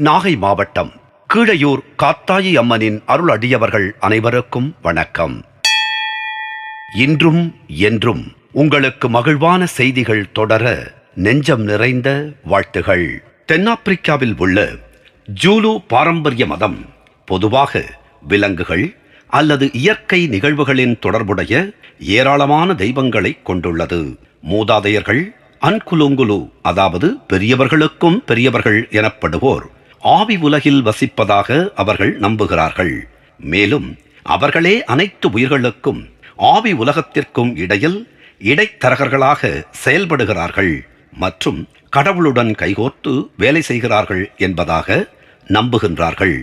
நாகை மாவட்டம் கீழையூர் காத்தாயி அம்மனின் அருள் அடியவர்கள் அனைவருக்கும் வணக்கம். இன்றும் என்றும் உங்களுக்கு மகிழ்வான செய்திகள் தொடர நெஞ்சம் நிறைந்த வாழ்த்துகள். தென்னாப்பிரிக்காவில் உள்ள ஜூலு பாரம்பரிய மதம் பொதுவாக விலங்குகள் அல்லது இயற்கை நிகழ்வுகளின் தொடர்புடைய ஏராளமான தெய்வங்களை கொண்டுள்ளது. மூதாதையர்கள் அன்குலுங்குலு, அதாவது பெரியவர்களுக்கும் பெரியவர்கள் எனப்படுவோர் ஆவி உலகில் வசிப்பதாக அவர்கள் நம்புகிறார்கள். மேலும் அவர்களே அனைத்து உயிர்களுக்கும் ஆவி உலகத்திற்கும் இடையில் இடைத்தரகர்களாக செயல்படுகிறார்கள் மற்றும் கடவுளுடன் கைகோர்த்து வேலை செய்கிறார்கள் என்பதாக நம்புகின்றார்கள்.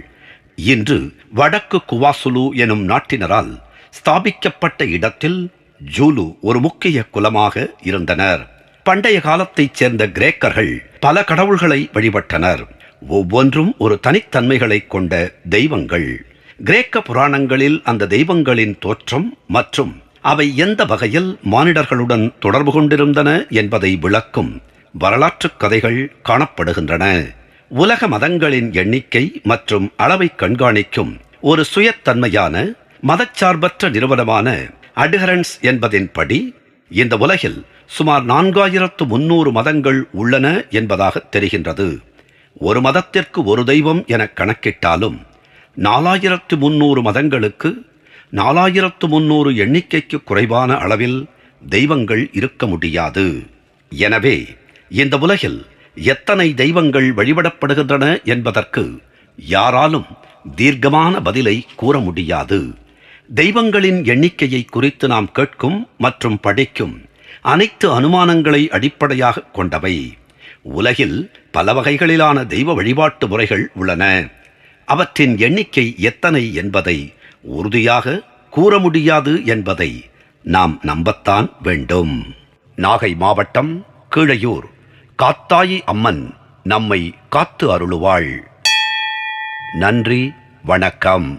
இன்று வடக்கு குவாசுலு எனும் நாட்டினரால் ஸ்தாபிக்கப்பட்ட இடத்தில் ஜூலு ஒரு முக்கிய குலமாக இருந்தனர். பண்டைய காலத்தைச் சேர்ந்த கிரேக்கர்கள் பல கடவுள்களை வழிபட்டனர். ஒவ்வொன்றும் ஒரு தனித்தன்மைகளை கொண்ட தெய்வங்கள். கிரேக்க புராணங்களில் அந்த தெய்வங்களின் தோற்றம் மற்றும் அவை எந்த வகையில் மானிடர்களுடன் தொடர்பு கொண்டிருந்தன என்பதை விளக்கும் வரலாற்று கதைகள் காணப்படுகின்றன. உலக மதங்களின் எண்ணிக்கை மற்றும் அளவை கண்காணிக்கும் ஒரு சுயத்தன்மையான மதச்சார்பற்ற நிறுவனமான அட்ஹரன்ஸ் என்பதின்படி இந்த உலகில் சுமார் 4300 மதங்கள் உள்ளன என்பதாக தெரிகின்றது. ஒரு மதத்திற்கு ஒரு தெய்வம் என கணக்கிட்டாலும் 4300 மதங்களுக்கு 4300 எண்ணிக்கைக்கு குறைவான அளவில் தெய்வங்கள் இருக்க முடியாது. எனவே இந்த உலகில் எத்தனை தெய்வங்கள் வழிபடப்படுகின்றன என்பதற்கு யாராலும் தீர்க்கமான பதிலை கூற முடியாது. தெய்வங்களின் எண்ணிக்கையை குறித்து நாம் கேட்கும் மற்றும் படிக்கும் அனைத்து அனுமானங்களை அடிப்படையாக கொண்டவை. உலகில் பல வகைகளிலான தெய்வ வழிபாட்டு முறைகள் உள்ளன. அவற்றின் எண்ணிக்கை எத்தனை என்பதை உறுதியாக கூற முடியாது என்பதை நாம் நம்பத்தான் வேண்டும். நாகை மாவட்டம் கீழையூர் காத்தாயி அம்மன் நம்மை காத்து அருளுவாள். நன்றி, வணக்கம்.